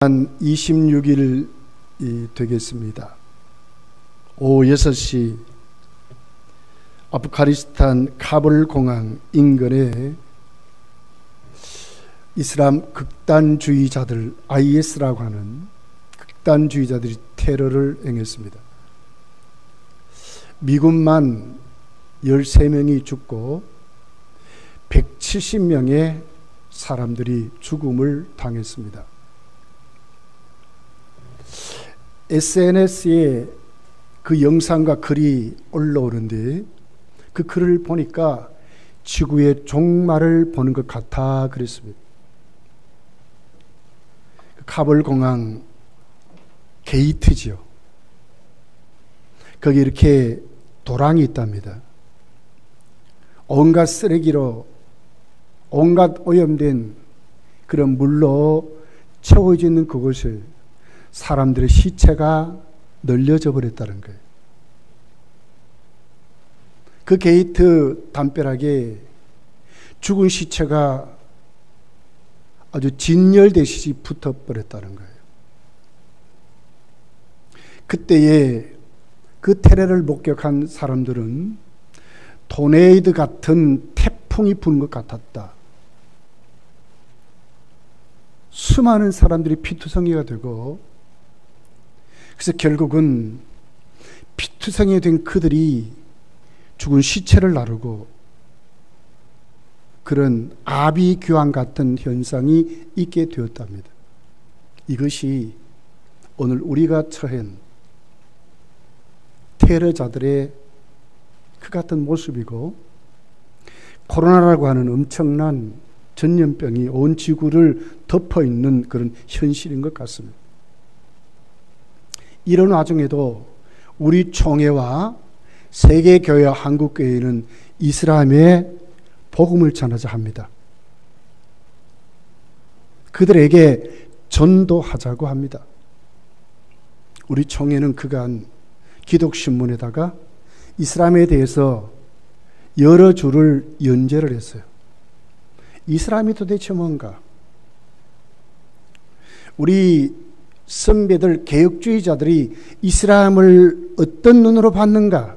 한 26일이 되겠습니다. 오후 6시 아프가니스탄 카불 공항 인근에 이슬람 극단주의자들 IS라고 하는 극단주의자들이 테러를 행했습니다. 미군만 13명이 죽고 170명의 사람들이 죽음을 당했습니다. SNS에 그 영상과 글이 올라오는데 그 글을 보니까 지구의 종말을 보는 것 같아 그랬습니다. 카불 공항 게이트지요. 거기 이렇게 도랑이 있답니다. 온갖 쓰레기로 온갖 오염된 그런 물로 채워져 있는 그곳을 사람들의 시체가 널려져 버렸다는 거예요. 그 게이트 담벼락에 죽은 시체가 아주 진열되시지 붙어버렸다는 거예요. 그때에 그 테러를 목격한 사람들은 토네이도 같은 태풍이 부는 것 같았다. 수많은 사람들이 피투성이가 되고, 그래서 결국은 피투성이 된 그들이 죽은 시체를 나르고 그런 아비규환 같은 현상이 있게 되었답니다. 이것이 오늘 우리가 처한 테러자들의 그 같은 모습이고, 코로나라고 하는 엄청난 전염병이 온 지구를 덮어있는 그런 현실인 것 같습니다. 이런 와중에도 우리 총회와 세계교회와 한국교회는 이슬람의 복음을 전하자 합니다. 그들에게 전도하자고 합니다. 우리 총회는 그간 기독신문에다가 이슬람에 대해서 여러 줄을 연재를 했어요. 이슬람이 도대체 뭔가? 우리 선배들, 개혁주의자들이 이슬람을 어떤 눈으로 봤는가?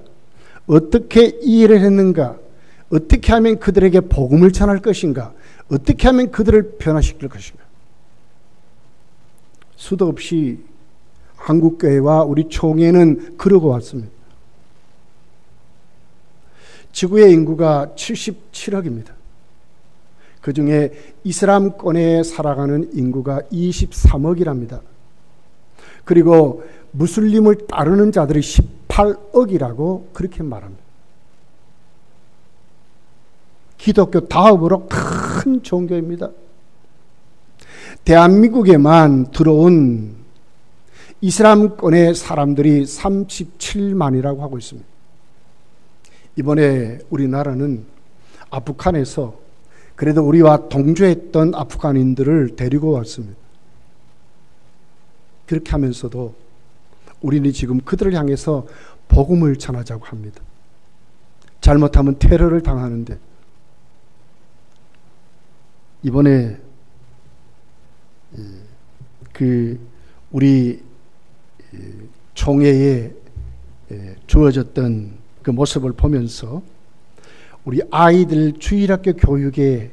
어떻게 이해를 했는가? 어떻게 하면 그들에게 복음을 전할 것인가? 어떻게 하면 그들을 변화시킬 것인가? 수도 없이 한국교회와 우리 총회는 그러고 왔습니다. 지구의 인구가 77억입니다. 그 중에 이슬람권에 살아가는 인구가 23억이랍니다. 그리고 무슬림을 따르는 자들이 18억이라고 그렇게 말합니다. 기독교 다음으로 큰 종교입니다. 대한민국에만 들어온 이슬람권의 사람들이 37만이라고 하고 있습니다. 이번에 우리나라는 아프간에서 그래도 우리와 동조했던 아프간인들을 데리고 왔습니다. 그렇게 하면서도 우리는 지금 그들을 향해서 복음을 전하자고 합니다. 잘못하면 테러를 당하는데, 이번에 우리 총회에 주어졌던 그 모습을 보면서 우리 아이들 주일학교 교육에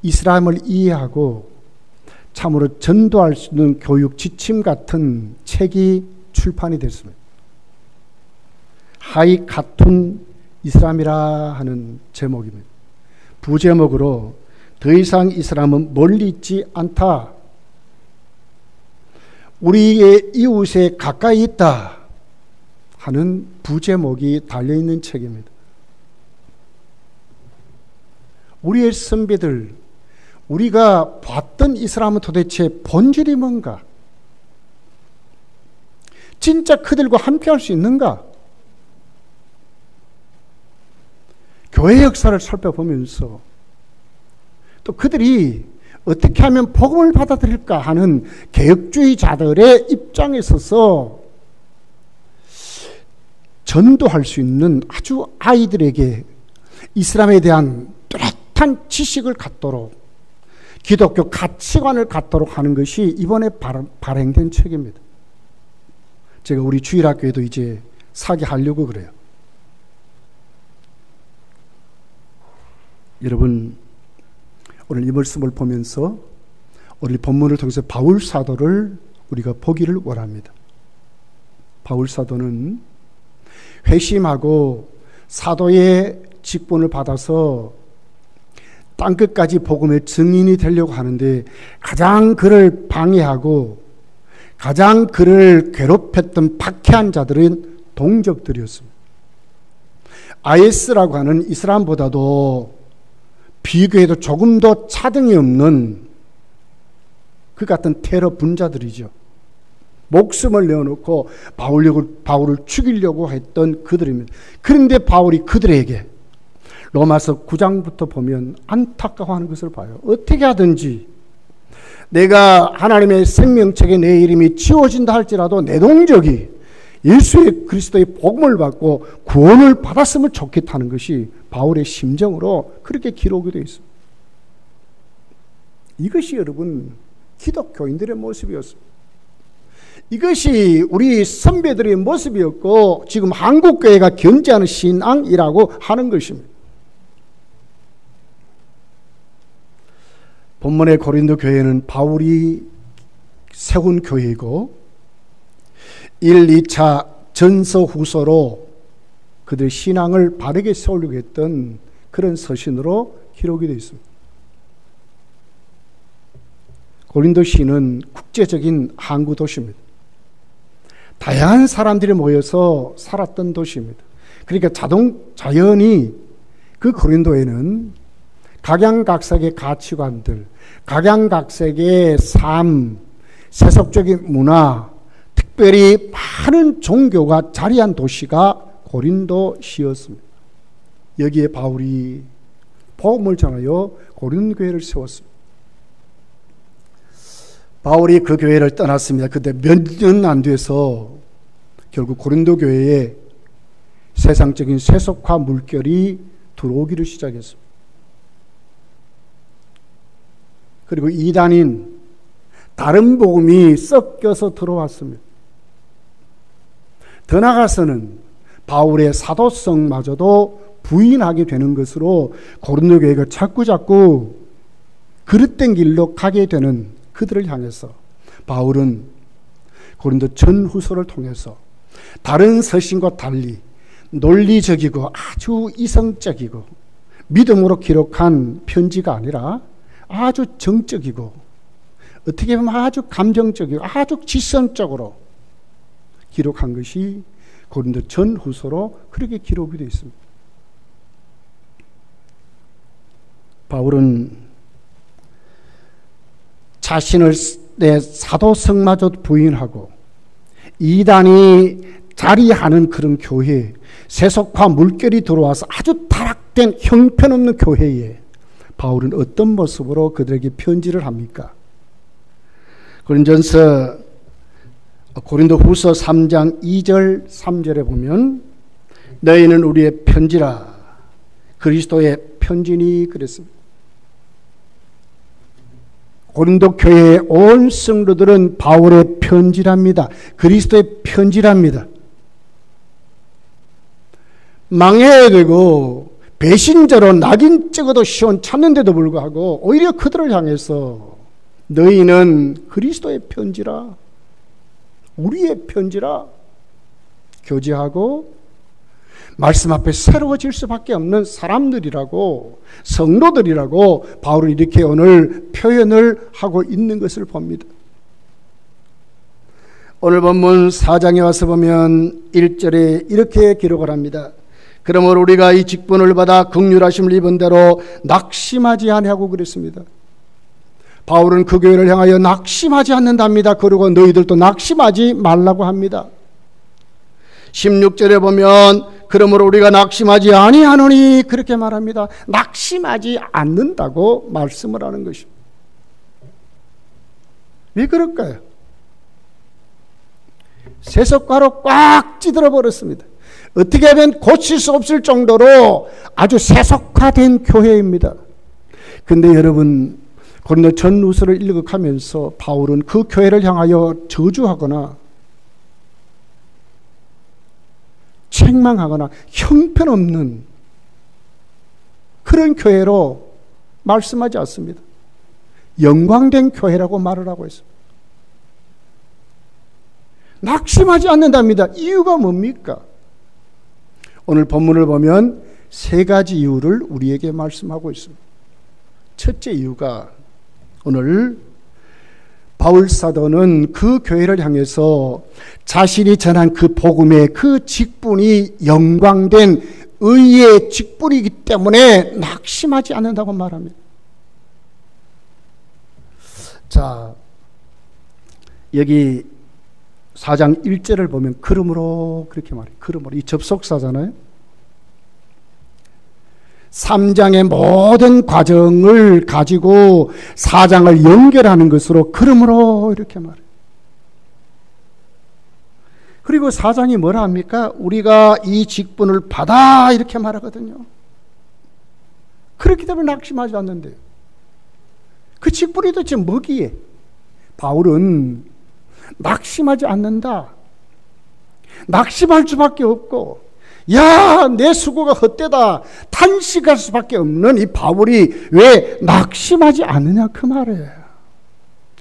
이슬람을 이해하고 참으로 전도할 수 있는 교육 지침 같은 책이 출판이 됐습니다. 하이 카툰 이슬람이라 하는 제목입니다. 부제목으로 더 이상 이슬람은 멀리 있지 않다. 우리의 이웃에 가까이 있다 하는 부제목이 달려있는 책입니다. 우리의 선배들, 우리가 봤던 이슬람은 도대체 본질이 뭔가? 진짜 그들과 함께 할 수 있는가? 교회 역사를 살펴보면서 또 그들이 어떻게 하면 복음을 받아들일까 하는 개혁주의자들의 입장에 서서 전도할 수 있는 아주 아이들에게 이슬람에 대한 뚜렷한 지식을 갖도록 기독교 가치관을 갖도록 하는 것이 이번에 발행된 책입니다. 제가 우리 주일학교에도 이제 사게 하려고 그래요. 여러분, 오늘 이 말씀을 보면서 오늘 본문을 통해서 바울 사도를 우리가 보기를 원합니다. 바울 사도는 회심하고 사도의 직분을 받아서 땅끝까지 복음의 증인이 되려고 하는데 가장 그를 방해하고 가장 그를 괴롭혔던 박해한 자들은 동족들이었습니다. IS라고 하는 이슬람보다도 비교해도 조금 더 차등이 없는 그 같은 테러 분자들이죠. 목숨을 내어놓고 바울을 죽이려고 했던 그들입니다. 그런데 바울이 그들에게 로마서 9장부터 보면 안타까워하는 것을 봐요. 어떻게 하든지 내가 하나님의 생명책에 내 이름이 지워진다 할지라도 내 동족이 예수의 그리스도의 복음을 받고 구원을 받았으면 좋겠다는 것이 바울의 심정으로 그렇게 기록이 되어 있습니다. 이것이 여러분 기독교인들의 모습이었습니다. 이것이 우리 선배들의 모습이었고 지금 한국교회가 견지하는 신앙이라고 하는 것입니다. 본문의 고린도 교회는 바울이 세운 교회이고 1, 2차 전서 후서로 그들의 신앙을 바르게 세우려고 했던 그런 서신으로 기록이 되어 있습니다. 고린도시는 국제적인 항구 도시입니다. 다양한 사람들이 모여서 살았던 도시입니다. 그러니까 자연히 그 고린도에는 각양각색의 가치관들, 각양각색의 삶, 세속적인 문화, 특별히 많은 종교가 자리한 도시가 고린도시였습니다. 여기에 바울이 복음을 전하여 고린도 교회를 세웠습니다. 바울이 그 교회를 떠났습니다. 그때 몇 년 안 돼서 결국 고린도 교회에 세상적인 세속화 물결이 들어오기를 시작했습니다. 그리고 이단인 다른 복음이 섞여서 들어왔습니다. 더 나아가서는 바울의 사도성마저도 부인하게 되는 것으로 고린도 교회가 자꾸 그릇된 길로 가게 되는 그들을 향해서 바울은 고린도 전후서를 통해서 다른 서신과 달리 논리적이고 아주 이성적이고 믿음으로 기록한 편지가 아니라 아주 정적이고 어떻게 보면 아주 감정적이고 아주 지성적으로 기록한 것이 고린도 전후서로 그렇게 기록이 되어 있습니다. 바울은 자신을 내 사도성마저 부인하고 이단이 자리하는 그런 교회, 세속화 물결이 들어와서 아주 타락된 형편없는 교회에 바울은 어떤 모습으로 그들에게 편지를 합니까? 고린도 후서 3장 2절 3절에 보면 너희는 우리의 편지라 그리스도의 편지니 그랬습니다. 고린도 교회의 온 성도들은 바울의 편지랍니다. 그리스도의 편지랍니다. 망해야 되고 배신자로 낙인 찍어도 시원찮는데도 불구하고 오히려 그들을 향해서 너희는 그리스도의 편지라, 우리의 편지라 교제하고 말씀 앞에 새로워질 수밖에 없는 사람들이라고, 성도들이라고 바울은 이렇게 오늘 표현을 하고 있는 것을 봅니다. 오늘 본문 4장에 와서 보면 1절에 이렇게 기록을 합니다. 그러므로 우리가 이 직분을 받아 긍휼하심을 입은 대로 낙심하지 아니하고 그랬습니다. 바울은 그 교회를 향하여 낙심하지 않는답니다. 그리고 너희들도 낙심하지 말라고 합니다. 16절에 보면 그러므로 우리가 낙심하지 아니하노니 그렇게 말합니다. 낙심하지 않는다고 말씀을 하는 것입니다. 왜 그럴까요? 세속화로 꽉 찌들어 버렸습니다. 어떻게 하면 고칠 수 없을 정도로 아주 세속화된 교회입니다. 근데 여러분, 고린도 전후서를 읽어가면서 바울은 그 교회를 향하여 저주하거나 책망하거나 형편없는 그런 교회로 말씀하지 않습니다. 영광된 교회라고 말을 하고 있습니다. 낙심하지 않는답니다. 이유가 뭡니까? 오늘 본문을 보면 세 가지 이유를 우리에게 말씀하고 있습니다. 첫째 이유가 오늘 바울 사도는 그 교회를 향해서 자신이 전한 그 복음의 그 직분이 영광된 의의 직분이기 때문에 낙심하지 않는다고 말합니다. 자, 여기 4장 1절을 보면 그러므로 그렇게 말해요. 그러므로 이 접속사잖아요. 3장의 모든 과정을 가지고 4장을 연결하는 것으로 그러므로 이렇게 말해요. 그리고 4장이 뭐라 합니까? 우리가 이 직분을 받아 이렇게 말하거든요. 그렇기 때문에 낙심하지 않는데요. 그 직분이 도대체 뭐기에? 바울은 낙심하지 않는다. 낙심할 수밖에 없고 야, 내 수고가 헛되다 탄식할 수밖에 없는 이 바울이 왜 낙심하지 않느냐 그 말이에요.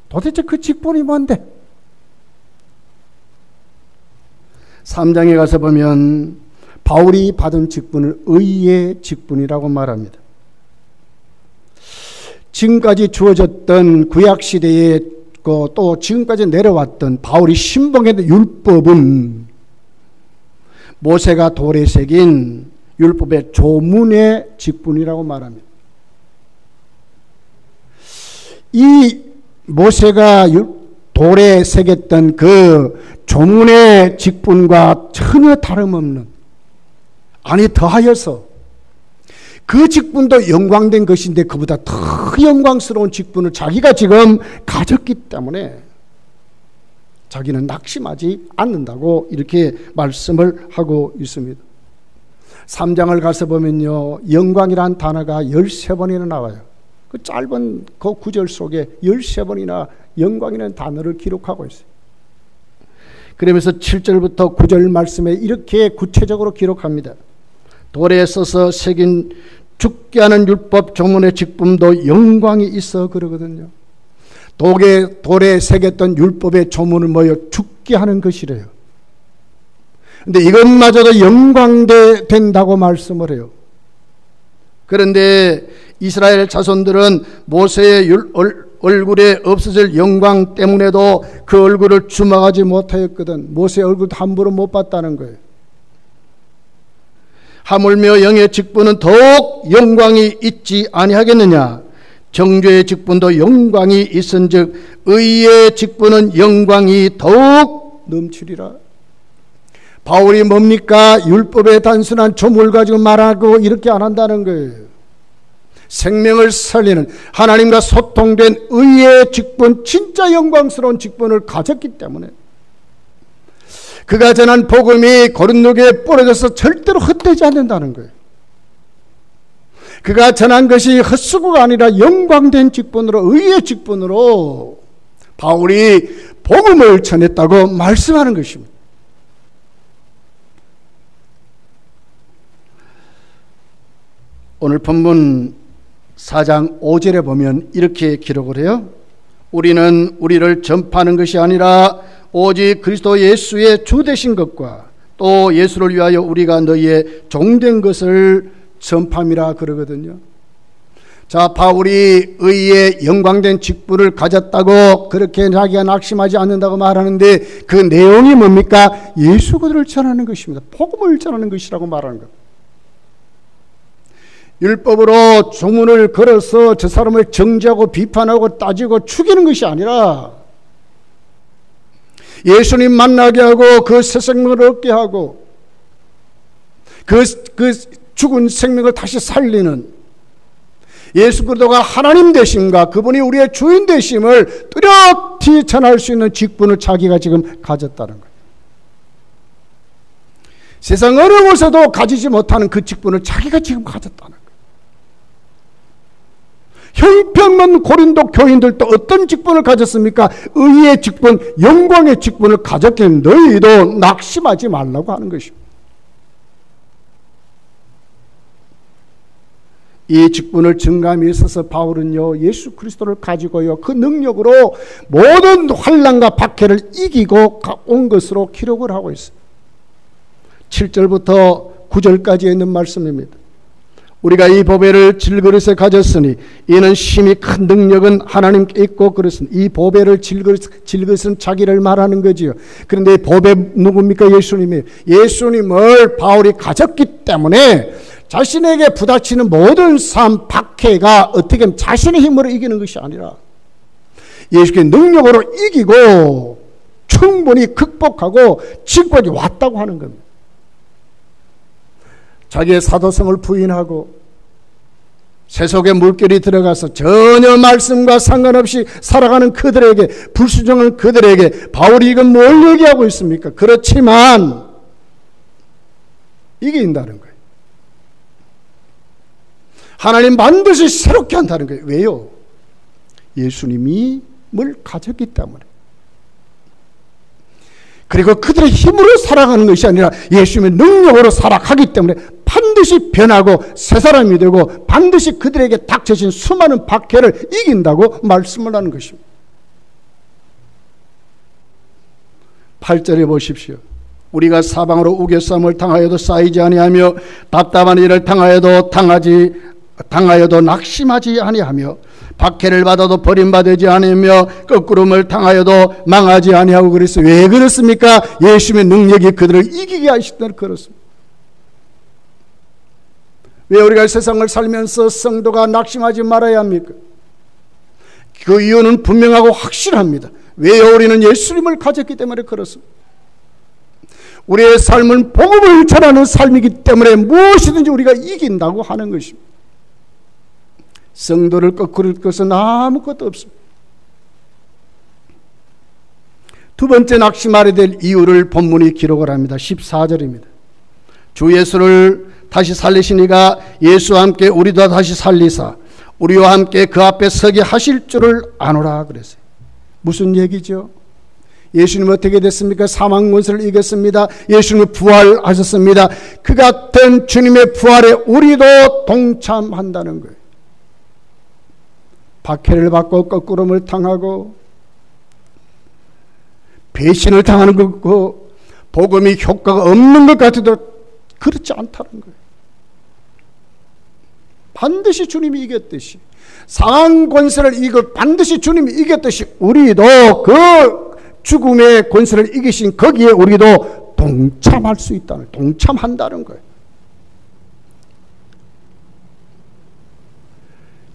도대체 그 직분이 뭔데? 3장에 가서 보면 바울이 받은 직분을 의의 직분이라고 말합니다. 지금까지 주어졌던 구약시대에 또 지금까지 내려왔던 바울이 신봉했던 율법은 모세가 돌에 새긴 율법의 조문의 직분이라고 말합니다. 이 모세가 돌에 새겼던 그 조문의 직분과 전혀 다름없는, 아니 더하여서 그 직분도 영광된 것인데 그보다 더 영광스러운 직분을 자기가 지금 가졌기 때문에 자기는 낙심하지 않는다고 이렇게 말씀을 하고 있습니다. 3장을 가서 보면요, 영광이란 단어가 13번이나 나와요. 그 짧은 그 구절 속에 13번이나 영광이라는 단어를 기록하고 있어요. 그러면서 7절부터 9절 말씀에 이렇게 구체적으로 기록합니다. 돌에 써서 새긴 죽게 하는 율법 조문의 직분도 영광이 있어 그러거든요. 돌에 새겼던 율법의 조문을 뭐요? 죽게 하는 것이래요. 근데 이것마저도 영광된다고 말씀을 해요. 그런데 이스라엘 자손들은 모세의 얼굴에 없어질 영광 때문에도 그 얼굴을 주목하지 못하였거든. 모세의 얼굴도 함부로 못 봤다는 거예요. 하물며 영의 직분은 더욱 영광이 있지 아니하겠느냐. 정죄의 직분도 영광이 있은즉 의의 직분은 영광이 더욱 넘치리라. 바울이 뭡니까? 율법의 단순한 조문을 가지고 말하고 이렇게 안 한다는 거예요. 생명을 살리는 하나님과 소통된 의의 직분, 진짜 영광스러운 직분을 가졌기 때문에 그가 전한 복음이 고린도교에 뿌려져서 절대로 헛되지 않는다는 거예요. 그가 전한 것이 헛수고가 아니라 영광된 직분으로, 의의 직분으로 바울이 복음을 전했다고 말씀하는 것입니다. 오늘 본문 4장 5절에 보면 이렇게 기록을 해요. 우리는 우리를 전파하는 것이 아니라 오직 그리스도 예수의 주 되신 것과 또 예수를 위하여 우리가 너희의 종된 것을 전파함이라 그러거든요. 자, 바울이 의의 영광된 직분을 가졌다고 그렇게 자기가 낙심하지 않는다고 말하는데 그 내용이 뭡니까? 예수 그리스도를 전하는 것입니다. 복음을 전하는 것이라고 말하는 것. 율법으로 조문을 걸어서 저 사람을 정죄하고 비판하고 따지고 죽이는 것이 아니라 예수님 만나게 하고 그 새 생명을 얻게 하고 그 죽은 생명을 다시 살리는 예수 그리스도가 하나님 되심과 그분이 우리의 주인 되심을 뚜렷이 전할 수 있는 직분을 자기가 지금 가졌다는 거예요. 세상 어느 곳에도 가지지 못하는 그 직분을 자기가 지금 가졌다는 거예요. 형편없는 고린도 교인들도 어떤 직분을 가졌습니까? 의의 직분, 영광의 직분을 가졌기에 너희도 낙심하지 말라고 하는 것입니다. 이 직분을 증감이 있어서 바울은요, 예수 그리스도를 가지고요, 그 능력으로 모든 환난과 박해를 이기고 온 것으로 기록을 하고 있습니다. 7절부터 9절까지 있는 말씀입니다. 우리가 이 보배를 질그릇에 가졌으니 이는 심히 큰 능력은 하나님께 있고 그렇습니다. 이 보배를 질그릇은 자기를 말하는 거지요. 그런데 이 보배 누굽니까? 예수님이에요. 예수님을 바울이 가졌기 때문에 자신에게 부닥치는 모든 삶 박해가 어떻게 하면 자신의 힘으로 이기는 것이 아니라 예수의 능력으로 이기고 충분히 극복하고 지금까지 왔다고 하는 겁니다. 자기의 사도성을 부인하고 세속의 물결이 들어가서 전혀 말씀과 상관없이 살아가는 그들에게, 불순종하는 그들에게 바울이 이건 뭘 얘기하고 있습니까? 그렇지만 이긴다는 거예요. 하나님 반드시 새롭게 한다는 거예요. 왜요? 예수님이 뭘 가졌기 때문에. 그리고 그들의 힘으로 살아가는 것이 아니라 예수님의 능력으로 살아가기 때문에 반드시 변하고 새 사람이 되고 반드시 그들에게 닥쳐진 수많은 박해를 이긴다고 말씀을 하는 것입니다. 8절에 보십시오. 우리가 사방으로 우겨쌈을 당하여도 쌓이지 아니하며 답답한 일을 당하여도 낙심하지 아니하며 박해를 받아도 버림받지 아니하며 거꾸름을 당하여도 망하지 아니하고 그랬어요. 왜 그렇습니까? 예수님의 능력이 그들을 이기게 하시다는 그렇습니다. 왜 우리가 세상을 살면서 성도가 낙심하지 말아야 합니까? 그 이유는 분명하고 확실합니다. 왜요? 우리는 예수님을 가졌기 때문에 그렇습니다. 우리의 삶은 복음을 전하는 삶이기 때문에 무엇이든지 우리가 이긴다고 하는 것입니다. 성도를 거꾸릴 것은 아무것도 없습니다. 두 번째 낙심하게 될 이유를 본문이 기록을 합니다. 14절입니다. 주 예수를 다시 살리시니가 예수와 함께 우리도 다시 살리사 우리와 함께 그 앞에 서게 하실 줄을 아노라 그랬어요. 무슨 얘기죠? 예수님 어떻게 됐습니까? 사망 권세를 이겼습니다. 예수님은 부활하셨습니다. 그 같은 주님의 부활에 우리도 동참한다는 거예요. 박해를 받고 거꾸름을 당하고 배신을 당하는 것고 복음이 효과가 없는 것 같아도 그렇지 않다는 거예요. 반드시 주님이 이겼듯이 상한 권세를 이겨 반드시 주님이 이겼듯이 우리도 그 죽음의 권세를 이기신 거기에 우리도 동참할 수 있다는, 동참한다는 거예요.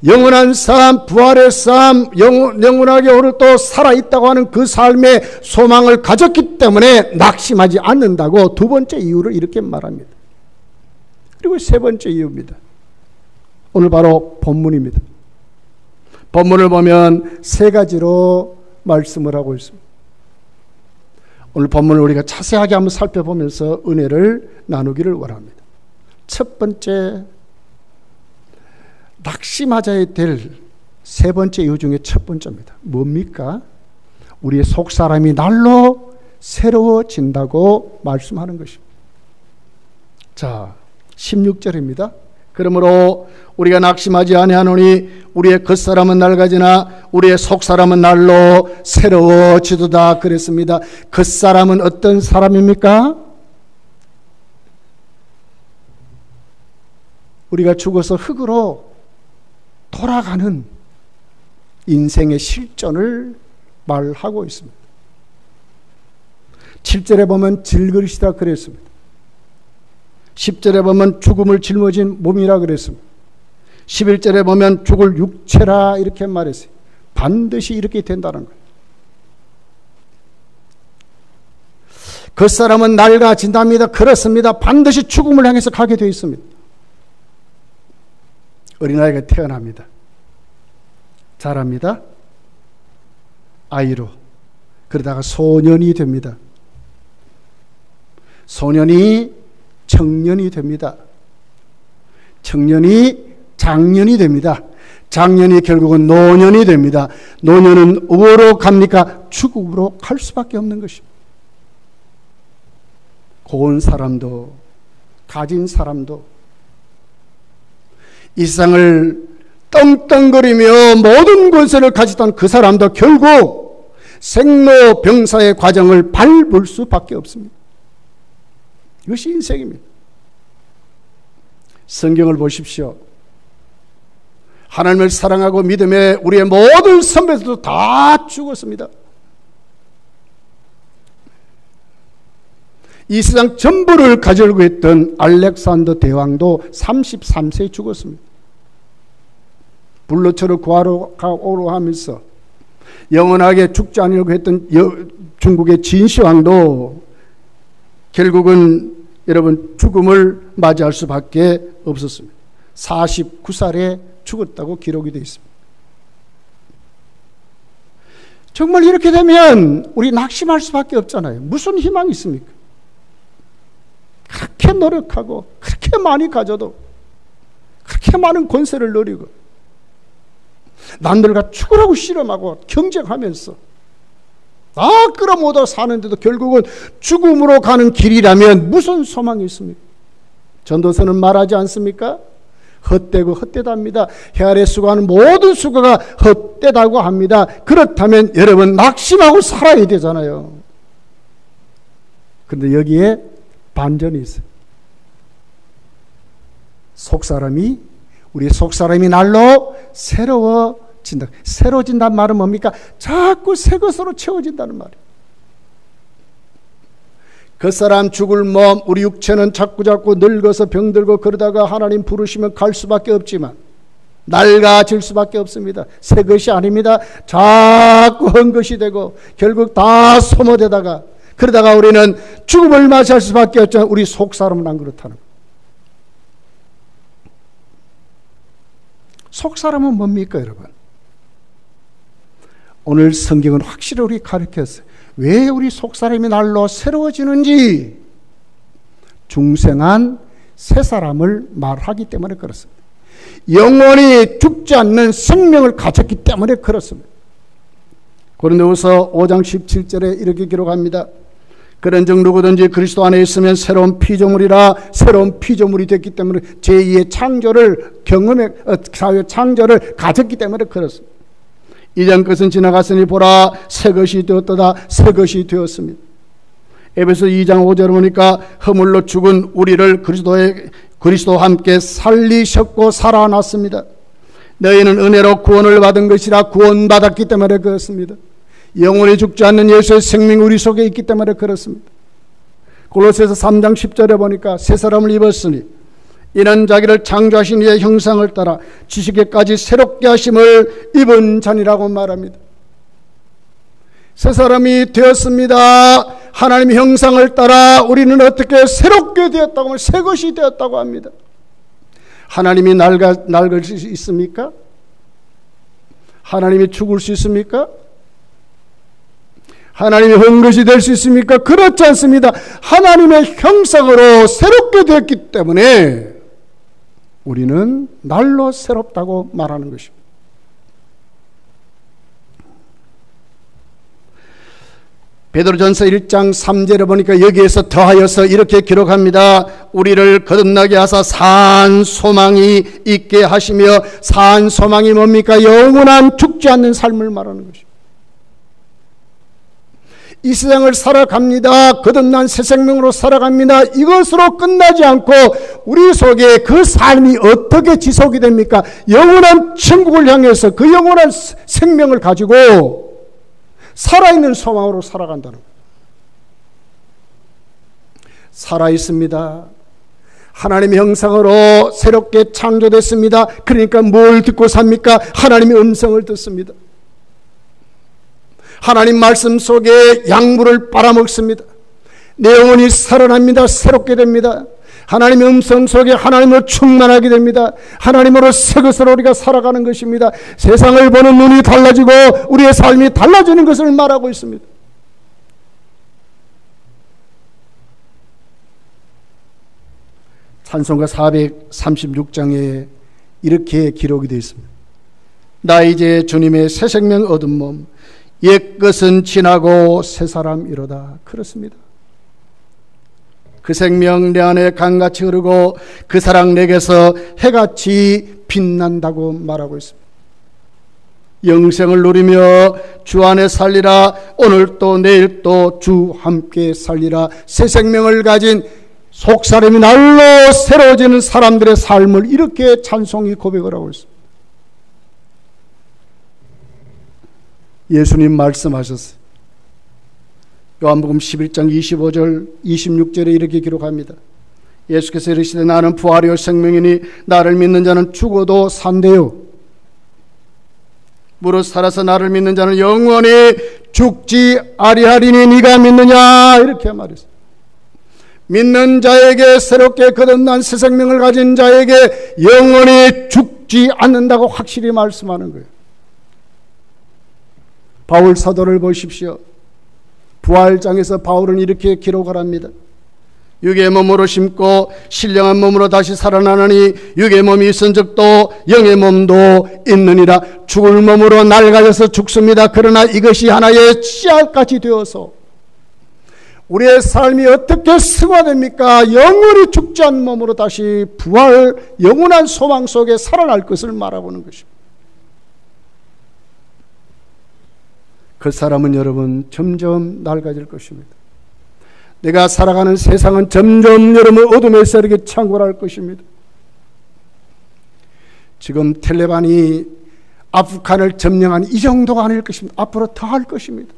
영원한 삶, 부활의 삶, 영원하게 오늘 또 살아있다고 하는 그 삶의 소망을 가졌기 때문에 낙심하지 않는다고 두 번째 이유를 이렇게 말합니다. 그리고 세 번째 이유입니다. 오늘 바로 본문입니다. 본문을 보면 세 가지로 말씀을 하고 있습니다. 오늘 본문을 우리가 자세하게 한번 살펴보면서 은혜를 나누기를 원합니다. 첫 번째, 낙심하자야 될 세 번째 이유 중에 첫 번째입니다. 뭡니까? 우리의 속사람이 날로 새로워진다고 말씀하는 것입니다. 자, 16절입니다. 그러므로 우리가 낙심하지 아니하노니 우리의 겉사람은 낡아지나 우리의 속사람은 날로 새로워지도다 그랬습니다. 겉사람은 어떤 사람입니까? 우리가 죽어서 흙으로 돌아가는 인생의 실존을 말하고 있습니다. 7절에 보면 질그릇이다 그랬습니다. 10절에 보면 죽음을 짊어진 몸이라 그랬습니다. 11절에 보면 죽을 육체라 이렇게 말했어요. 반드시 이렇게 된다는 거예요. 그 사람은 낡아진답니다. 그렇습니다. 반드시 죽음을 향해서 가게 되어 있습니다. 어린아이가 태어납니다. 자랍니다. 아이로. 그러다가 소년이 됩니다. 소년이 청년이 됩니다. 청년이 장년이 됩니다. 장년이 결국은 노년이 됩니다. 노년은 어디로 갑니까? 죽음으로 갈 수밖에 없는 것입니다. 고운 사람도 가진 사람도 이 세상을 떵떵거리며 모든 권세를 가지던 그 사람도 결국 생로병사의 과정을 밟을 수밖에 없습니다. 이것이 인생입니다. 성경을 보십시오. 하나님을 사랑하고 믿음에 우리의 모든 선배들도 다 죽었습니다. 이 세상 전부를 가지려고 했던 알렉산더 대왕도 33세에 죽었습니다. 불로초를 구하러 오로 하면서 영원하게 죽지 않으려고 했던 중국의 진시황도 결국은 여러분 죽음을 맞이할 수밖에 없었습니다. 49살에 죽었다고 기록이 되어 있습니다. 정말 이렇게 되면 우리 낙심할 수밖에 없잖아요. 무슨 희망이 있습니까? 그렇게 노력하고 그렇게 많이 가져도 그렇게 많은 권세를 누리고 남들과 죽으라고 실험하고 경쟁하면서 다 끌어모아 사는데도 결국은 죽음으로 가는 길이라면 무슨 소망이 있습니까? 전도서는 말하지 않습니까? 헛되고 헛되답니다. 해 아래 수고하는 모든 수고가 헛되다고 합니다. 그렇다면 여러분 낙심하고 살아야 되잖아요. 그런데 여기에 반전이 있어요. 우리 속사람이 날로 새로워진다. 새로워진다는 말은 뭡니까? 자꾸 새 것으로 채워진다는 말이에요. 그 사람 죽을 몸, 우리 육체는 자꾸 늙어서 병들고 그러다가 하나님 부르시면 갈 수밖에 없지만 낡아질 수밖에 없습니다. 새 것이 아닙니다. 자꾸 헛 것이 되고 결국 다 소모되다가 그러다가 우리는 죽음을 맞이할 수밖에 없잖아요. 우리 속사람은 안 그렇다는 거예요. 속사람은 뭡니까 여러분? 오늘 성경은 확실히 우리 가르쳤어요. 왜 우리 속사람이 날로 새로워지는지 중생한 새 사람을 말하기 때문에 그렇습니다. 영원히 죽지 않는 생명을 가졌기 때문에 그렇습니다. 고린도후서 5장 17절에 이렇게 기록합니다. 그런즉 누구든지 그리스도 안에 있으면 새로운 피조물이라. 새로운 피조물이 됐기 때문에 제2의 창조를 창조를 가졌기 때문에 그렇습니다. 이전 것은 지나갔으니 보라 새 것이 되었도다. 새 것이 되었습니다. 에베소 2장 5절을 보니까 허물로 죽은 우리를 그리스도와 함께 살리셨고 살아났습니다. 너희는 은혜로 구원을 받은 것이라. 구원받았기 때문에 그렇습니다. 영원히 죽지 않는 예수의 생명이 우리 속에 있기 때문에 그렇습니다. 골로새서 3장 10절에 보니까 새 사람을 입었으니 이는 자기를 창조하신 이의 형상을 따라 지식에까지 새롭게 하심을 입은 자니라고 말합니다. 새 사람이 되었습니다. 하나님의 형상을 따라 우리는 어떻게 새롭게 되었다고 하면 새 것이 되었다고 합니다. 하나님이 낡을 수 있습니까? 하나님이 죽을 수 있습니까? 하나님이 헛 것이 될 수 있습니까? 그렇지 않습니다. 하나님의 형상으로 새롭게 되었기 때문에 우리는 날로 새롭다고 말하는 것입니다. 베드로전서 1장 3절에 보니까 여기에서 더하여서 이렇게 기록합니다. 우리를 거듭나게 하사 산 소망이 있게 하시며, 산 소망이 뭡니까? 영원한 죽지 않는 삶을 말하는 것입니다. 이 세상을 살아갑니다. 거듭난 새 생명으로 살아갑니다. 이것으로 끝나지 않고 우리 속에 그 삶이 어떻게 지속이 됩니까? 영원한 천국을 향해서 그 영원한 생명을 가지고 살아있는 소망으로 살아간다는 거예요. 살아있습니다. 하나님의 형상으로 새롭게 창조됐습니다. 그러니까 뭘 듣고 삽니까? 하나님의 음성을 듣습니다. 하나님 말씀 속에 약물을 빨아먹습니다. 내 영혼이 살아납니다. 새롭게 됩니다. 하나님의 음성 속에 하나님으로 충만하게 됩니다. 하나님으로 새 것으로 우리가 살아가는 것입니다. 세상을 보는 눈이 달라지고 우리의 삶이 달라지는 것을 말하고 있습니다. 찬송가 436장에 이렇게 기록이 되어 있습니다. 나 이제 주님의 새 생명 얻은 몸, 옛것은 지나고 새 사람이로다. 그렇습니다. 그 생명 내 안에 강같이 흐르고 그 사랑 내게서 해같이 빛난다고 말하고 있습니다. 영생을 누리며 주 안에 살리라. 오늘 또 내일 또 주 함께 살리라. 새 생명을 가진 속사람이 날로 새로워지는 사람들의 삶을 이렇게 찬송이 고백을 하고 있습니다. 예수님 말씀하셨어요. 요한복음 11장 25절 26절에 이렇게 기록합니다. 예수께서 이르시되 나는 부활이요 생명이니 나를 믿는 자는 죽어도 산대요. 무릇 살아서 나를 믿는 자는 영원히 죽지 아니하리니 네가 믿느냐, 이렇게 말했어요. 믿는 자에게, 새롭게 거듭난 새 생명을 가진 자에게 영원히 죽지 않는다고 확실히 말씀하는 거예요. 바울 사도를 보십시오. 부활장에서 바울은 이렇게 기록을 합니다. 육의 몸으로 심고 신령한 몸으로 다시 살아나느니 육의 몸이 있은 적도 영의 몸도 있느니라. 죽을 몸으로 낡아져서 죽습니다. 그러나 이것이 하나의 씨앗같이 되어서 우리의 삶이 어떻게 승화됩니까? 영원히 죽지 않는 몸으로 다시 부활, 영원한 소망 속에 살아날 것을 말하고는 것입니다. 그 사람은 여러분 점점 낡아질 것입니다. 내가 살아가는 세상은 점점 여러분 어둠의 세력에 창궐할 것입니다. 지금 텔레반이 아프간을 점령한 이 정도가 아닐 것입니다. 앞으로 더 할 것입니다.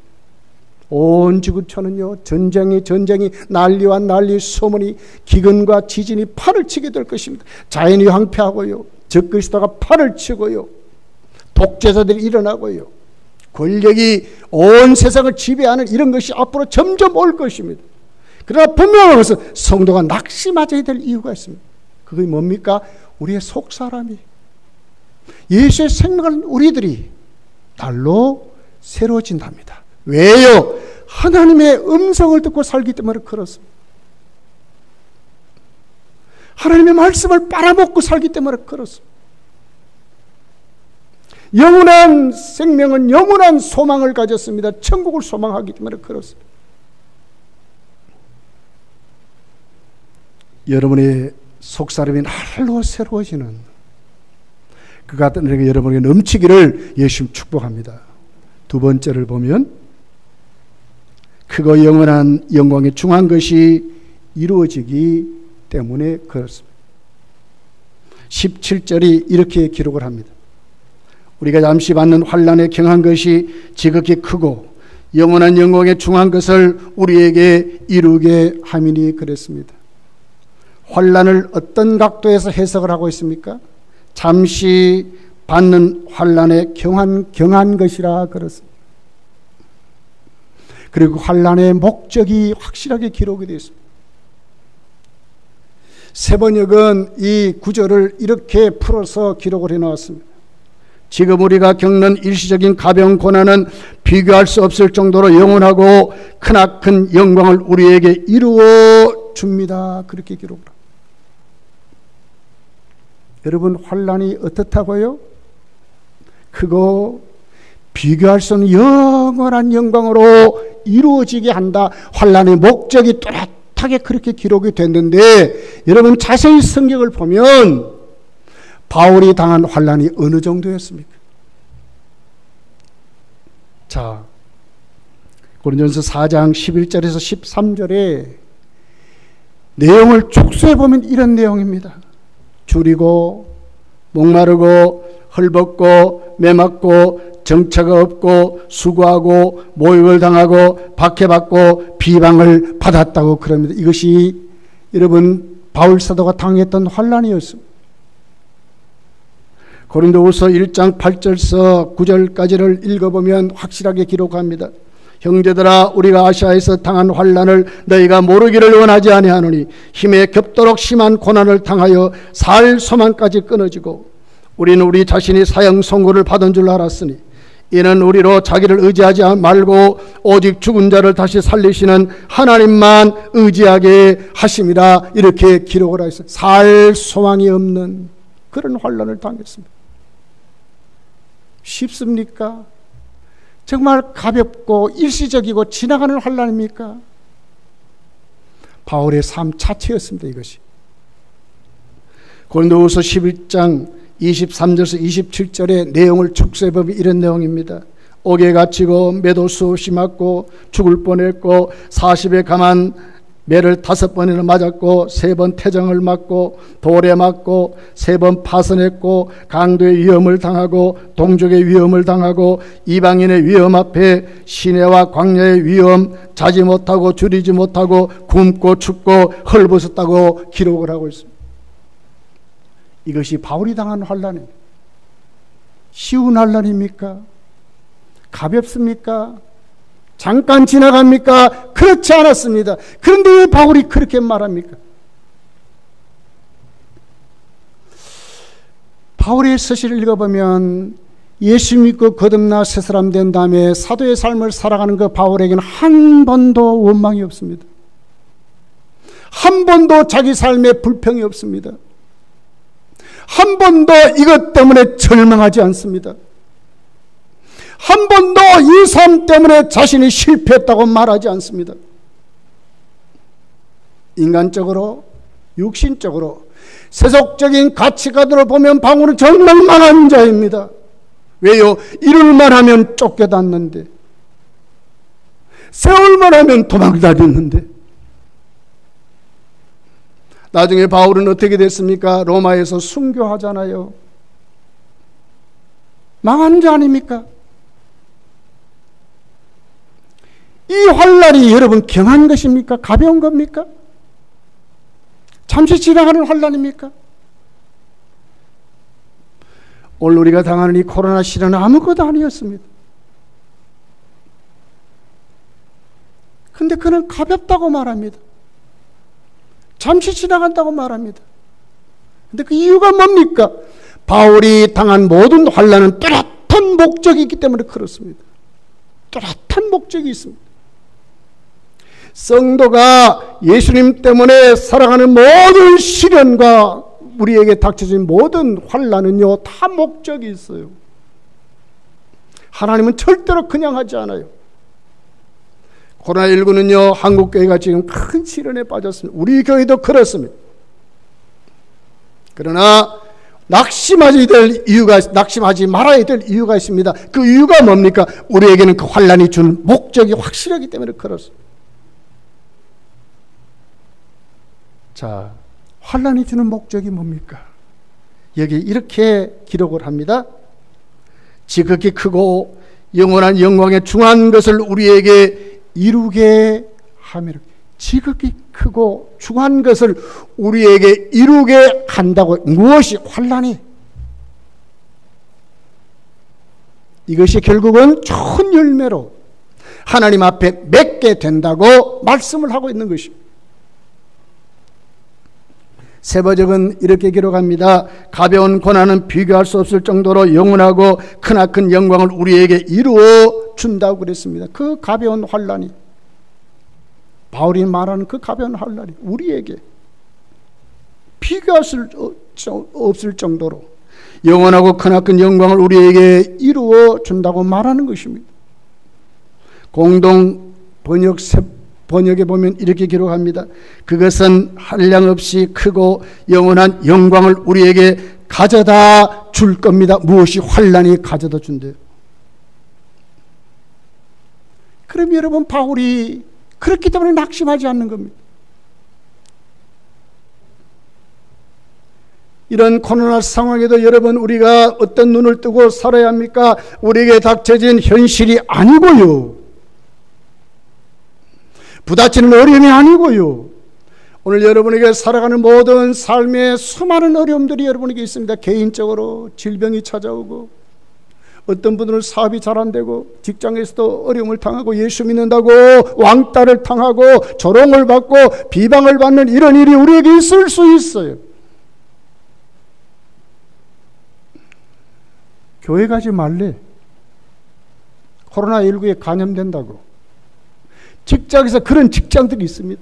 온 지구촌은요 전쟁이 난리와 난리, 소문이, 기근과 지진이 판을 치게 될 것입니다. 자연이 황폐하고요, 적그리스도가 판을 치고요, 독재자들이 일어나고요, 권력이 온 세상을 지배하는 이런 것이 앞으로 점점 올 것입니다. 그러나 분명한 것은 성도가 낙심하셔야 될 이유가 있습니다. 그게 뭡니까? 우리의 속사람이, 예수의 생명을 우리들이 날로 새로워진답니다. 왜요? 하나님의 음성을 듣고 살기 때문에 그렇습니다. 하나님의 말씀을 빨아먹고 살기 때문에 그렇습니다. 영원한 생명은 영원한 소망을 가졌습니다. 천국을 소망하기 때문에 그렇습니다. 여러분의 속사람이 날로 새로워지는 그 같은 은혜가 여러분에게 넘치기를 예수님 축복합니다. 두 번째를 보면 크고 영원한 영광에 중한 것이 이루어지기 때문에 그렇습니다. 17절이 이렇게 기록을 합니다. 우리가 잠시 받는 환난에 경한 것이 지극히 크고 영원한 영광에 중한 것을 우리에게 이루게 함이니 그랬습니다. 환난을 어떤 각도에서 해석을 하고 있습니까? 잠시 받는 환난에 경한 것이라 그렇습니다. 그리고 환난의 목적이 확실하게 기록이 되어 있습니다. 세번역은 이 구절을 이렇게 풀어서 기록을 해놓았습니다. 지금 우리가 겪는 일시적인 가벼운 고난은 비교할 수 없을 정도로 영원하고 크나큰 영광을 우리에게 이루어 줍니다. 그렇게 기록을 합니다. 여러분, 환난이 어떻다고요? 크고 비교할 수 없는 영원한 영광으로 이루어지게 한다. 환난의 목적이 뚜렷하게 그렇게 기록이 됐는데, 여러분 자세히 성경을 보면 바울이 당한 환난이 어느 정도였습니까? 자, 고린도전서 4장 11절에서 13절에 내용을 족수해 보면 이런 내용입니다. 줄이고 목마르고 헐벗고 매맞고 정처가 없고 수고하고 모욕을 당하고 박해받고 비방을 받았다고 그럽니다. 이것이 여러분 바울 사도가 당했던 환난이었습니다. 고린도후서 1장 8절서 9절까지를 읽어보면 확실하게 기록합니다. 형제들아, 우리가 아시아에서 당한 환난을 너희가 모르기를 원하지 아니하노니 힘에 겹도록 심한 고난을 당하여 살 소망까지 끊어지고 우리는 우리 자신이 사형 선고를 받은 줄 알았으니 이는 우리로 자기를 의지하지 말고 오직 죽은 자를 다시 살리시는 하나님만 의지하게 하심이라. 이렇게 기록을 하였어요. 살 소망이 없는 그런 환난을 당했습니다. 쉽습니까? 정말 가볍고 일시적이고 지나가는 환난입니까? 바울의 삶 자체였습니다. 이것이. 고린도후서 11장 23절에서 27절의 내용을 축소해보면 이런 내용입니다. 옥에 갇히고 매도 수없이 맞고 죽을 뻔했고 40에 감한 매를 5번이나 맞았고 3번 태정을 맞고 돌에 맞고 3번 파선했고 강도의 위험을 당하고 동족의 위험을 당하고 이방인의 위험 앞에 시내와 광야의 위험 자지 못하고 줄이지 못하고 굶고 춥고 헐벗었다고 기록을 하고 있습니다. 이것이 바울이 당한 환난입니다. 쉬운 환난입니까? 가볍습니까? 잠깐 지나갑니까? 그렇지 않았습니다. 그런데 왜 바울이 그렇게 말합니까? 바울의 서시를 읽어보면 예수 믿고 거듭나 새 사람 된 다음에 사도의 삶을 살아가는 그 바울에게는 한 번도 원망이 없습니다. 한 번도 자기 삶에 불평이 없습니다. 한 번도 이것 때문에 절망하지 않습니다. 한 번도 이 삶 때문에 자신이 실패했다고 말하지 않습니다. 인간적으로, 육신적으로, 세속적인 가치관으로 보면 바울은 정말 망한 자입니다. 왜요? 이룰만 하면 쫓겨났는데, 세울만 하면 도망다녔는데, 나중에 바울은 어떻게 됐습니까? 로마에서 순교하잖아요. 망한 자 아닙니까? 이 환난이 여러분 경한 것입니까? 가벼운 겁니까? 잠시 지나가는 환난입니까? 오늘 우리가 당하는 이 코로나 시련은 아무것도 아니었습니다. 근데 그는 가볍다고 말합니다. 잠시 지나간다고 말합니다. 근데 그 이유가 뭡니까? 바울이 당한 모든 환난은 뚜렷한 목적이 있기 때문에 그렇습니다. 뚜렷한 목적이 있습니다. 성도가 예수님 때문에 살아가는 모든 시련과 우리에게 닥쳐진 모든 환난은요, 다 목적이 있어요. 하나님은 절대로 그냥 하지 않아요. 코로나19는요, 한국교회가 지금 큰 시련에 빠졌습니다. 우리 교회도 그렇습니다. 그러나 낙심하지 말아야 될 이유가 있습니다. 그 이유가 뭡니까? 우리에게는 그 환난이 주는 목적이 확실하기 때문에 그렇습니다. 자, 환난이 주는 목적이 뭡니까? 여기 이렇게 기록을 합니다. 지극히 크고 영원한 영광에 중한 것을 우리에게 이루게 하며, 지극히 크고 중한 것을 우리에게 이루게 한다고. 무엇이? 환난이. 이것이 결국은 좋은 열매로 하나님 앞에 맺게 된다고 말씀을 하고 있는 것입니다. 세버적은 이렇게 기록합니다. 가벼운 고난은 비교할 수 없을 정도로 영원하고 크나큰 영광을 우리에게 이루어 준다고 그랬습니다. 그 가벼운 환난이, 바울이 말하는 그 가벼운 환난이 우리에게 비교할 수 없을 정도로 영원하고 크나큰 영광을 우리에게 이루어 준다고 말하는 것입니다. 공동 번역에 보면 이렇게 기록합니다. 그것은 한량없이 크고 영원한 영광을 우리에게 가져다 줄 겁니다. 무엇이? 환난이 가져다 준대요. 그럼 여러분, 바울이 그렇기 때문에 낙심하지 않는 겁니다. 이런 코로나 상황에도 여러분, 우리가 어떤 눈을 뜨고 살아야 합니까? 우리에게 닥쳐진 현실이 아니고요, 부딪히는 어려움이 아니고요, 오늘 여러분에게 살아가는 모든 삶의 수많은 어려움들이 여러분에게 있습니다. 개인적으로 질병이 찾아오고, 어떤 분들은 사업이 잘 안 되고, 직장에서도 어려움을 당하고, 예수 믿는다고 왕따를 당하고, 조롱을 받고, 비방을 받는 이런 일이 우리에게 있을 수 있어요. 교회 가지 말래. 코로나19에 감염된다고. 직장에서 그런 직장들이 있습니다.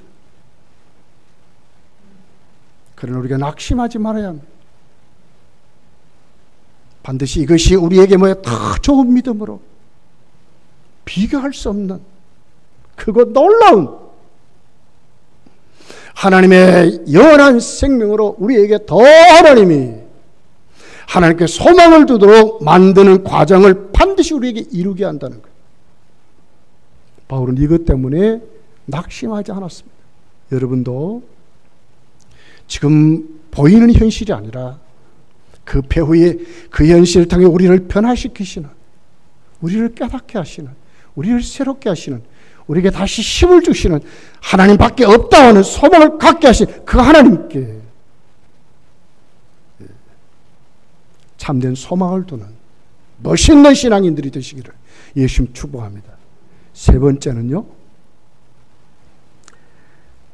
그러나 우리가 낙심하지 말아야 합니다. 반드시 이것이 우리에게 다 좋은 믿음으로 비교할 수 없는 크고 놀라운 하나님의 영원한 생명으로 우리에게 더 하나님께 소망을 두도록 만드는 과정을 반드시 우리에게 이루게 한다는 거예요. 바울은 이것 때문에 낙심하지 않았습니다. 여러분도 지금 보이는 현실이 아니라 그 배후에 그 현실을 통해 우리를 변화시키시는, 우리를 깨닫게 하시는, 우리를 새롭게 하시는, 우리에게 다시 힘을 주시는 하나님 밖에 없다 하는 소망을 갖게 하신 그 하나님께 참된 소망을 두는 멋있는 신앙인들이 되시기를 예수님 축복합니다. 세 번째는요,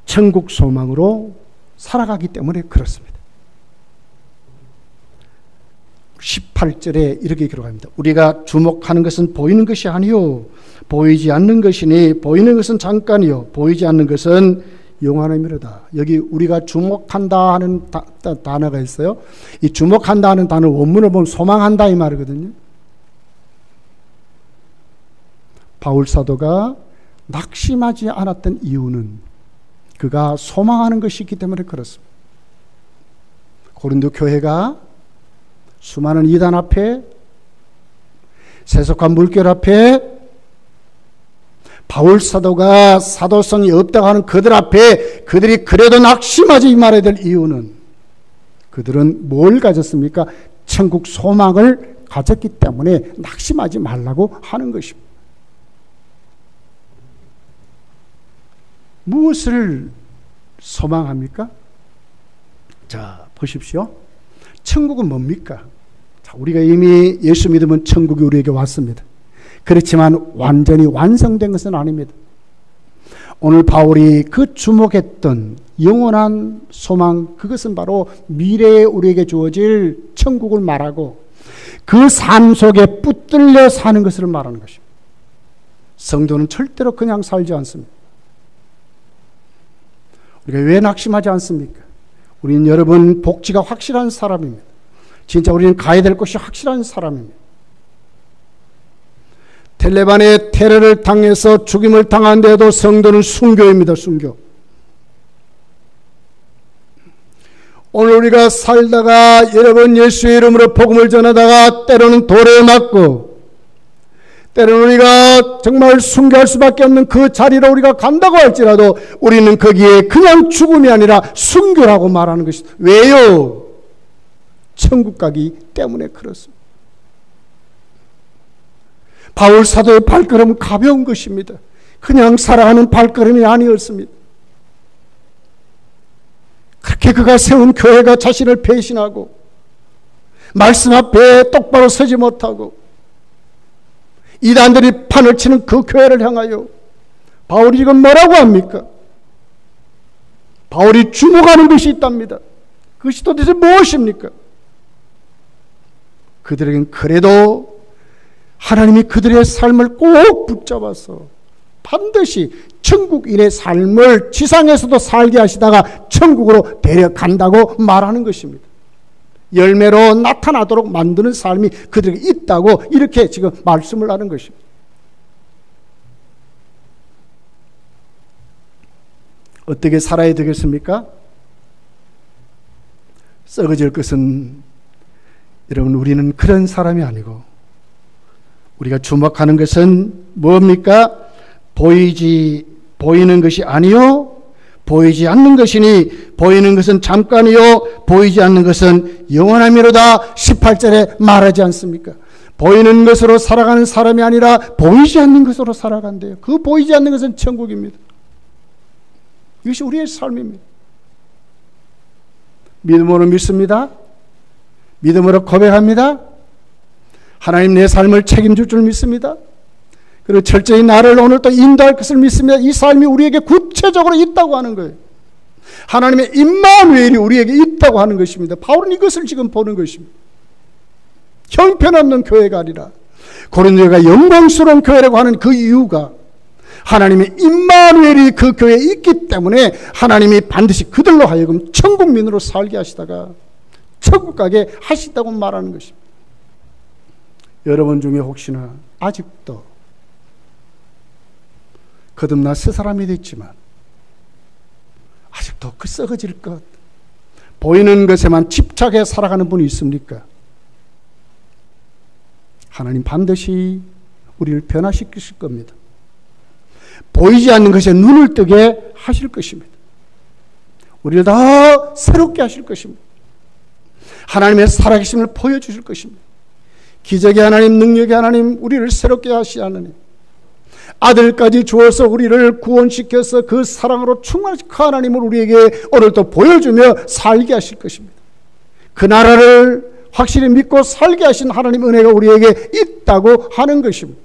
천국 소망으로 살아가기 때문에 그렇습니다. 18절에 이렇게 기록합니다. 우리가 주목하는 것은 보이는 것이 아니요 보이지 않는 것이니 보이는 것은 잠깐이요 보이지 않는 것은 영원함이로다. 여기 우리가 주목한다 하는 단어가 있어요. 이 주목한다 하는 단어 원문을 보면 소망한다 이 말이거든요. 바울 사도가 낙심하지 않았던 이유는 그가 소망하는 것이 있기 때문에 그렇습니다. 고린도 교회가 수많은 이단 앞에, 세속한 물결 앞에 바울 사도가 사도성이 없다고 하는 그들 앞에 그들이 그래도 낙심하지 말아야 될 이유는 그들은 뭘 가졌습니까? 천국 소망을 가졌기 때문에 낙심하지 말라고 하는 것입니다. 무엇을 소망합니까? 자, 보십시오. 천국은 뭡니까? 자, 우리가 이미 예수 믿으면 천국이 우리에게 왔습니다. 그렇지만 완전히 완성된 것은 아닙니다. 오늘 바울이 그 주목했던 영원한 소망, 그것은 바로 미래에 우리에게 주어질 천국을 말하고 그 삶 속에 붙들려 사는 것을 말하는 것입니다. 성도는 절대로 그냥 살지 않습니다. 우리가 왜 낙심하지 않습니까? 우리는 여러분 복지가 확실한 사람입니다. 진짜 우리는 가야 될 곳이 확실한 사람입니다. 텔레반의 테러를 당해서 죽임을 당한 데에도 성도는 순교입니다. 순교. 오늘 우리가 살다가 여러분 예수의 이름으로 복음을 전하다가 때로는 돌에 맞고 때로는 우리가 정말 순교할 수밖에 없는 그 자리로 우리가 간다고 할지라도 우리는 거기에 그냥 죽음이 아니라 순교라고 말하는 것이다. 왜요? 천국 가기 때문에 그렇습니다. 바울 사도의 발걸음은 가벼운 것입니다. 그냥 살아가는 발걸음이 아니었습니다. 그렇게 그가 세운 교회가 자신을 배신하고 말씀 앞에 똑바로 서지 못하고 이단들이 판을 치는 그 교회를 향하여 바울이 지금 뭐라고 합니까? 바울이 주목하는 것이 있답니다. 그것이 도대체 무엇입니까? 그들에겐 그래도 하나님이 그들의 삶을 꼭 붙잡아서 반드시 천국인의 삶을 지상에서도 살게 하시다가 천국으로 데려간다고 말하는 것입니다. 열매로 나타나도록 만드는 삶이 그들에게 있다고 이렇게 지금 말씀을 하는 것입니다. 어떻게 살아야 되겠습니까? 썩어질 것은 여러분 우리는 그런 사람이 아니고 우리가 주목하는 것은 뭡니까? 보이는 것이 아니요 보이지 않는 것이니 보이는 것은 잠깐이요 보이지 않는 것은 영원함이로다. 18절에 말하지 않습니까? 보이는 것으로 살아가는 사람이 아니라 보이지 않는 것으로 살아간대요. 그 보이지 않는 것은 천국입니다. 이것이 우리의 삶입니다. 믿음으로 믿습니다. 믿음으로 고백합니다. 하나님 내 삶을 책임질 줄 믿습니다. 그리고 철저히 나를 오늘 또 인도할 것을 믿습니다. 이 삶이 우리에게 구체적으로 있다고 하는 거예요. 하나님의 임마누엘이 우리에게 있다고 하는 것입니다. 바울은 이것을 지금 보는 것입니다. 형편없는 교회가 아니라 고린도가 영광스러운 교회라고 하는 그 이유가 하나님의 임마누엘이 그 교회에 있기 때문에 하나님이 반드시 그들로 하여금 천국민으로 살게 하시다가 천국 가게 하시다고 말하는 것입니다. 여러분 중에 혹시나 아직도 거듭나 새 사람이 됐지만 아직도 그 썩어질 것, 보이는 것에만 집착해 살아가는 분이 있습니까? 하나님 반드시 우리를 변화시키실 겁니다. 보이지 않는 것에 눈을 뜨게 하실 것입니다. 우리를 더 새롭게 하실 것입니다. 하나님의 살아계심을 보여주실 것입니다. 기적의 하나님, 능력의 하나님, 우리를 새롭게 하시 하나님, 아들까지 주어서 우리를 구원시켜서 그 사랑으로 충만하신 그 하나님을 우리에게 오늘도 보여주며 살게 하실 것입니다. 그 나라를 확실히 믿고 살게 하신 하나님 은혜가 우리에게 있다고 하는 것입니다.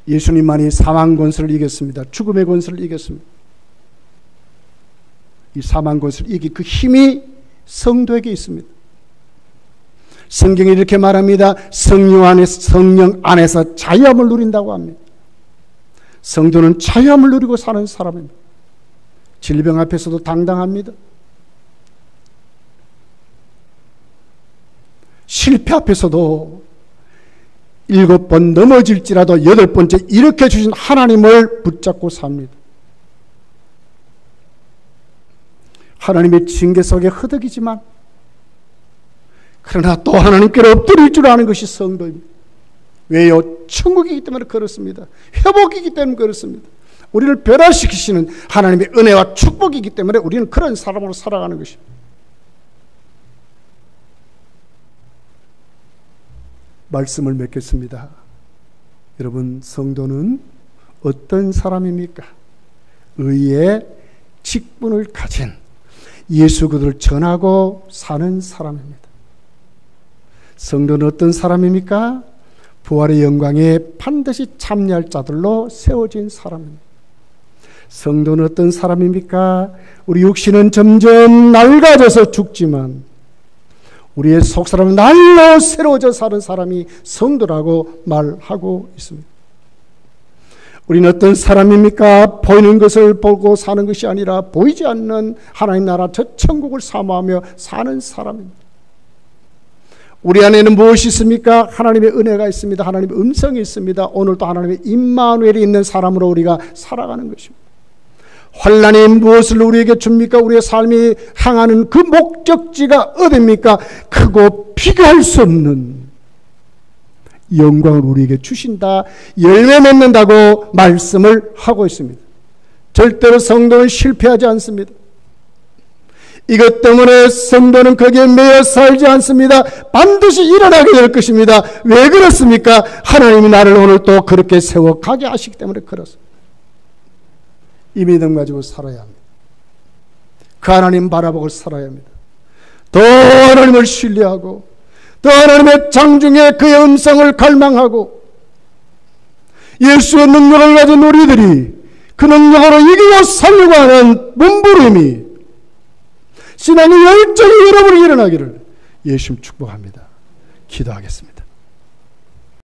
예수님만이 사망 권세를 이겼습니다. 죽음의 권세를 이겼습니다. 이 사망 권세를 이긴 그 힘이 성도에게 있습니다. 성경이 이렇게 말합니다. 성령 안에서 자유함을 누린다고 합니다. 성도는 자유함을 누리고 사는 사람입니다. 질병 앞에서도 당당합니다. 실패 앞에서도 7번 넘어질지라도 8번째 일으켜 주신 하나님을 붙잡고 삽니다. 하나님의 징계 속에 허덕이지만 그러나 또 하나님께로 엎드릴 줄 아는 것이 성도입니다. 왜요? 천국이기 때문에 그렇습니다. 회복이기 때문에 그렇습니다. 우리를 변화시키시는 하나님의 은혜와 축복이기 때문에 우리는 그런 사람으로 살아가는 것입니다. 말씀을 맺겠습니다. 여러분, 성도는 어떤 사람입니까? 의의 직분을 가진 예수 그리스도를 전하고 사는 사람입니다. 성도는 어떤 사람입니까? 부활의 영광에 반드시 참여할 자들로 세워진 사람입니다. 성도는 어떤 사람입니까? 우리 육신은 점점 낡아져서 죽지만 우리의 속사람은 날로 새로워져 사는 사람이 성도라고 말하고 있습니다. 우리는 어떤 사람입니까? 보이는 것을 보고 사는 것이 아니라 보이지 않는 하나님 나라 저 천국을 사모하며 사는 사람입니다. 우리 안에는 무엇이 있습니까? 하나님의 은혜가 있습니다. 하나님의 음성이 있습니다. 오늘도 하나님의 임마누엘이 있는 사람으로 우리가 살아가는 것입니다. 환난이 무엇을 우리에게 줍니까? 우리의 삶이 향하는 그 목적지가 어디입니까? 크고 비교할 수 없는 영광을 우리에게 주신다, 열매 맺는다고 말씀을 하고 있습니다. 절대로 성도는 실패하지 않습니다. 이것 때문에 성도는 거기에 매여 살지 않습니다. 반드시 일어나게 될 것입니다. 왜 그렇습니까? 하나님이 나를 오늘 또 그렇게 세워가게 하시기 때문에 그렇습니다. 이 믿음 가지고 살아야 합니다. 그 하나님 바라보고 살아야 합니다. 더 하나님을 신뢰하고 더 하나님의 장중에 그의 음성을 갈망하고 예수의 능력을 가진 우리들이 그 능력으로 이기고 살려고 하는 몸부림이 신앙의 열정이 여러분이 일어나기를 예수님 축복합니다. 기도하겠습니다.